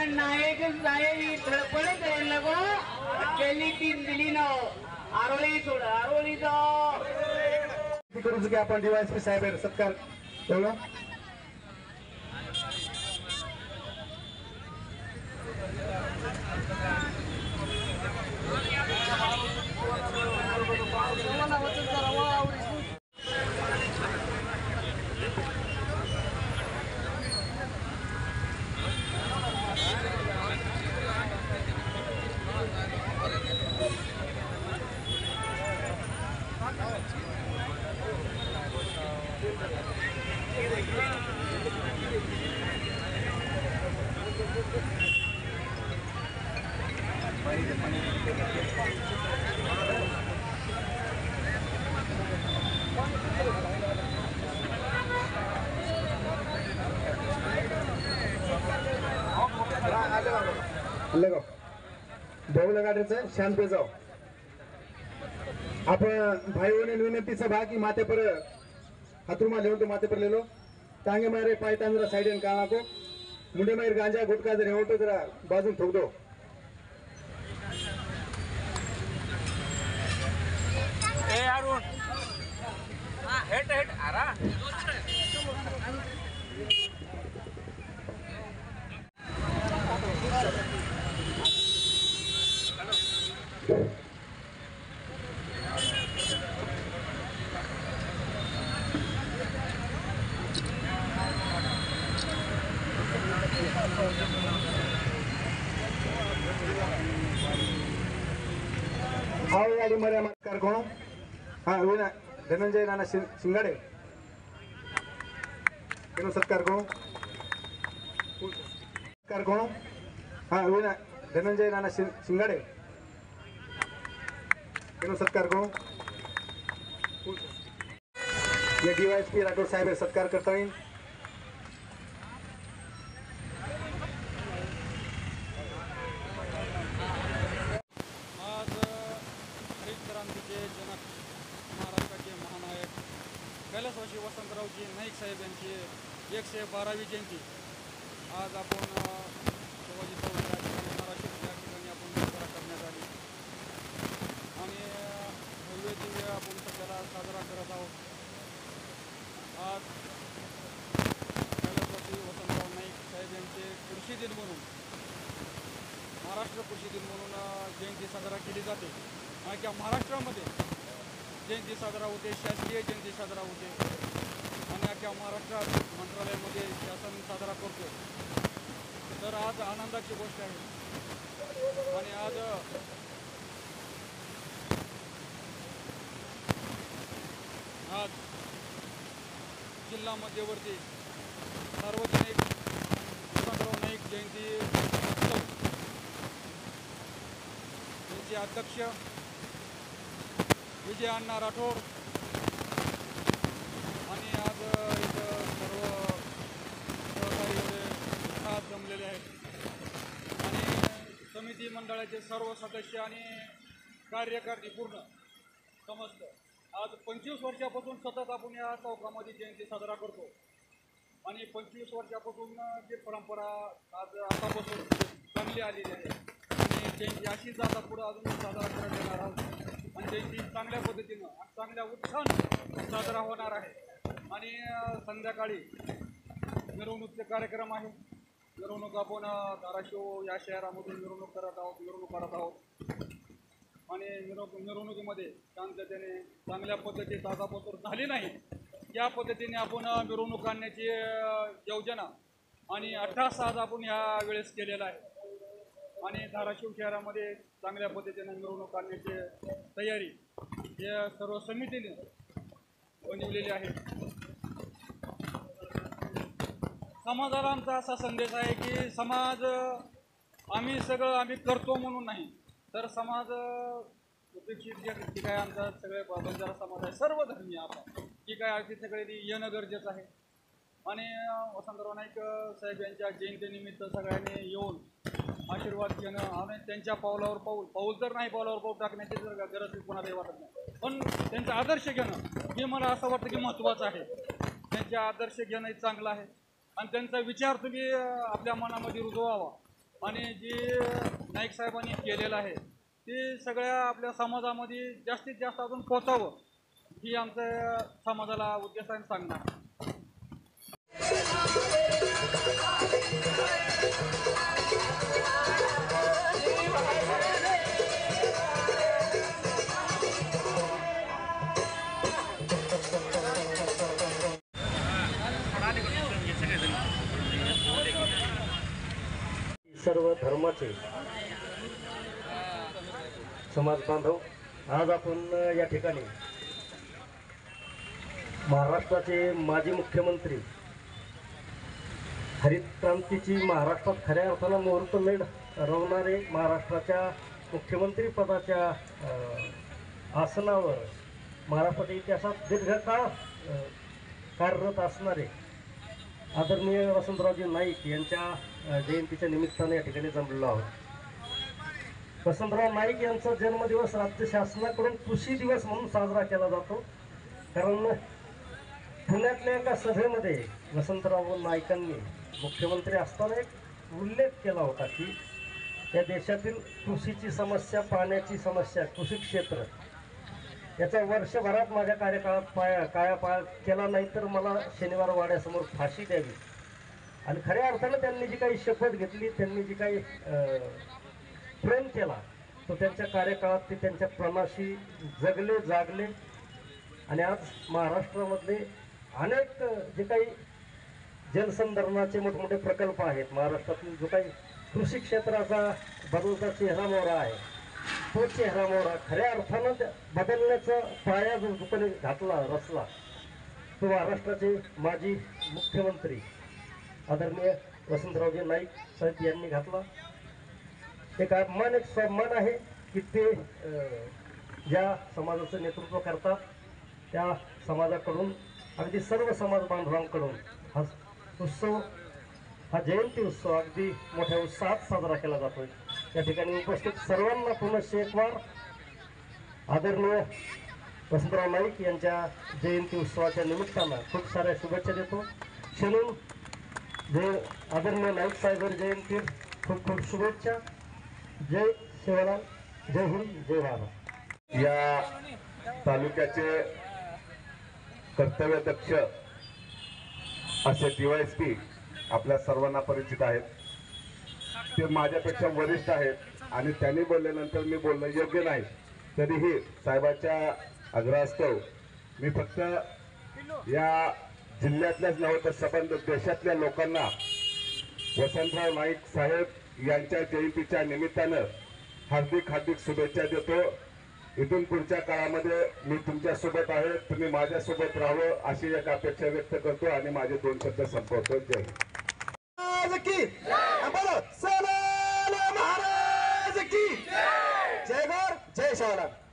नायक नायक धडपडत लगो केली तीन दिली न आरोली सोड आरोली करू की आपण डीवायएसपी साहेब सत्कार ठेवला लगो भाऊ लगाडायचं शांत पे जाओ आपण भाईओने विनंतीचा भाग की माथे पर हाथरुमा लेवन तो माथे पर ले लो टांगे मारे पाय तांजरा साइड एंड काना को मुंडे मार गांजा गुटखा जरा होतो जरा बाजून ठोक दो ए अरुण हां हेट हेट आरा आओ गाड़ी मरे नमस्कार कोण हाँ विना धनंजय नाना शिंगाडे केनो सत्कार कोण सत्कार कोण हाँ विना धनंजय नाना शिंगाडे केनो सत्कार कोण ये डीवायएसपी राठोड साहेब सत्कार करता येईल जनक महाराष्ट्राचे महानायक कैलासवासी वसंतरावजी नाईक साहेब यांची 112वी जयंती आज आपण शिवाजी चौक या ठिकाणी महाराष्ट्र या ठिकाणी आपण साजरा करण्यात आली आणि भव्य दिव्य आपण सध्याला साजरा करत आहोत. आज कैलासवासी वसंतराव नाईक साहेब यांचे कृषी दिन म्हणून महाराष्ट्र कृषी दिन म्हणून जयंती साजरा केली जाते. अख्ख्या महाराष्ट्रामध्ये जयंती साजरा होते, शासकीय जयंती साजरा होते आणि अख्ख्या महाराष्ट्रात मंत्रालयामध्ये शासन साजरा करतो. तर आज आनंदाची गोष्ट आहे आणि आज जिल्हा मध्यवर्ती सार्वजनिक वसंतराव नाईक जयंती यांचे अध्यक्ष विजय अण्णा राठोड आणि आज इथं सर्व सहकारी खास जमलेले आहेत आणि समिती मंडळाचे सर्व सदस्य आणि कार्यकर्ते पूर्ण समस्त आज 25 वर्षापासून सतत आपण या चौकामध्ये जयंती साजरा करतो आणि 25 वर्षापासून जी परंपरा आज आतापासून चांगली आलेली आहे आणि जयंती अशीच आता पुढे अजून साजरा करण्यात येणार आहोत आणि जयंती चांगल्या पद्धतीनं आणि चांगल्या उत्साहानं साजरा होणार आहे आणि संध्याकाळी मिरवणुकीचे कार्यक्रम आहे मिरवणूक आपण धाराशिव या शहरामधून मिरवणूक काढत आहोत आणि मिरवणुकीमध्ये शांततेने चांगल्या पद्धतीने ताजापोतर झाली नाही या पद्धतीने आपण मिरवणूक काढण्याची योजना आणि 18 आज आपण ह्या वेळेस केलेला आहे आणि धाराशिव शहरामध्ये चांगल्या पद्धतीने मिरवणूक काढण्याची तयारी हे सर्व समितीने बनवलेली आहे. समाजाला आमचा असा संदेश आहे की समाज आम्ही करतो म्हणून नाही, तर समाज उपेक्षित जे ठीक आहे आमचा सगळे बंजारा समाज आहे, सर्व धर्मीय आपण ठीक आहे अगदी सगळे येणं गरजेचं आहे आणि वसंतराव नाईक साहेब यांच्या जयंतीनिमित्त सगळ्यांनी येऊन आशीर्वाद घेणं आणि त्यांच्या पावलावर पाऊल तर नाही पावलावर पाऊल टाकण्याची जर गरज कोणालाही वाटत नाही, पण त्यांचा आदर्श घेणं हे मला असं वाटतं की महत्त्वाचं आहे. त्यांचा आदर्श घेणं हे चांगलं आहे आणि त्यांचा विचार तुम्ही आपल्या मनामध्ये रुजवावा आणि जी नाईक साहेबांनी केलेलं आहे ते सगळ्या आपल्या समाजामध्ये जास्तीत जास्त अजून पोचावं ही आमच्या समाजाला उद्देशाने सांगणार. सर्व धर्माचे समाज बांधव आज आपण या ठिकाणी महाराष्ट्राचे माजी मुख्यमंत्री हरित क्रांतीची महाराष्ट्रात खऱ्या अर्थानं मुहूर्तमेढ रवणारे महाराष्ट्राच्या मुख्यमंत्री पदाच्या आसनावर महाराष्ट्राच्या इतिहासात दीर्घकाळ कार्यरत असणारे आदरणीय वसंतरावजी नाईक यांच्या जयंतीच्या निमित्ताने या ठिकाणी जमलेलो आहोत. वसंतराव नाईक यांचा जन्मदिवस राज्य शासनाकडून कृषी दिवस म्हणून साजरा केला जातो, कारण पुण्यातल्या एका सभेमध्ये वसंतराव नाईकांनी मुख्यमंत्री असताना एक उल्लेख केला होता की या देशातील कृषीची समस्या, पाण्याची समस्या, कृषी क्षेत्र याचा वर्षभरात माझ्या कार्यकाळात कायापालट केला नाही तर मला शनिवार वाड्यासमोर फाशी द्यावी. आणि खऱ्या अर्थानं त्यांनी जी काही शपथ घेतली, त्यांनी जी काही प्रेम केला तो त्यांच्या कार्यकाळात ते त्यांच्या प्रमाशी जगले जागले. आणि आज महाराष्ट्रामधले अनेक जे काही जलसंधारणाचे मोठमोठे प्रकल्प आहेत, महाराष्ट्रातील जो काही कृषी क्षेत्राचा बदलता चेहरा मोहरा आहे तो चेहरा मोहरा खऱ्या अर्थानं बदलण्याचा पाया जो दुकाने घातला रचला तो महाराष्ट्राचे माजी मुख्यमंत्री आदरणीय वसंतरावजी नाईक साहेब यांनी घातला. एक अभिमान, एक सन्मान आहे की ते ज्या समाजाचं नेतृत्व करतात त्या समाजाकडून अगदी सर्व समाज बांधवांकडून हा उत्सव, हा जयंती उत्सव अगदी मोठ्या उत्साहात साजरा केला जातोय. या ठिकाणी उपस्थित सर्वांना पुनश्च एक वार आदरणीय वसंतराव नाईक यांच्या जयंती उत्सवाच्या निमित्तानं खूप साऱ्या शुभेच्छा देतो. म्हणून जय आदरणीय नाईक साहेब जयंती खूप खूप शुभेच्छा. जय शिवराम, जय हिंद, जय महाराष्ट्र. या तालुक्याचे कर्तव्यदक्ष असे DYSP आपल्या सर्वांना परिचित आहेत. ते माझ्यापेक्षा वरिष्ठ आहेत आणि त्यांनी बोलल्यानंतर मी बोलणं योग्य नाही, तरीही साहेबाच्या आग्रहास्तव मी फक्त या जिल्ह्यातल्याच नव्हे तर संबंध देशातल्या लोकांना वसंतराव नाईक साहेब यांच्या जयंतीच्या निमित्तानं हार्दिक हार्दिक शुभेच्छा देतो. इथून पुढच्या काळामध्ये मी तुमच्यासोबत आहे, तुम्ही माझ्यासोबत राहावं अशी एक अपेक्षा व्यक्त करतो आणि माझे 2 शब्द संपवतो. जय महाराज की जय. जय गौर, जय शिवराम.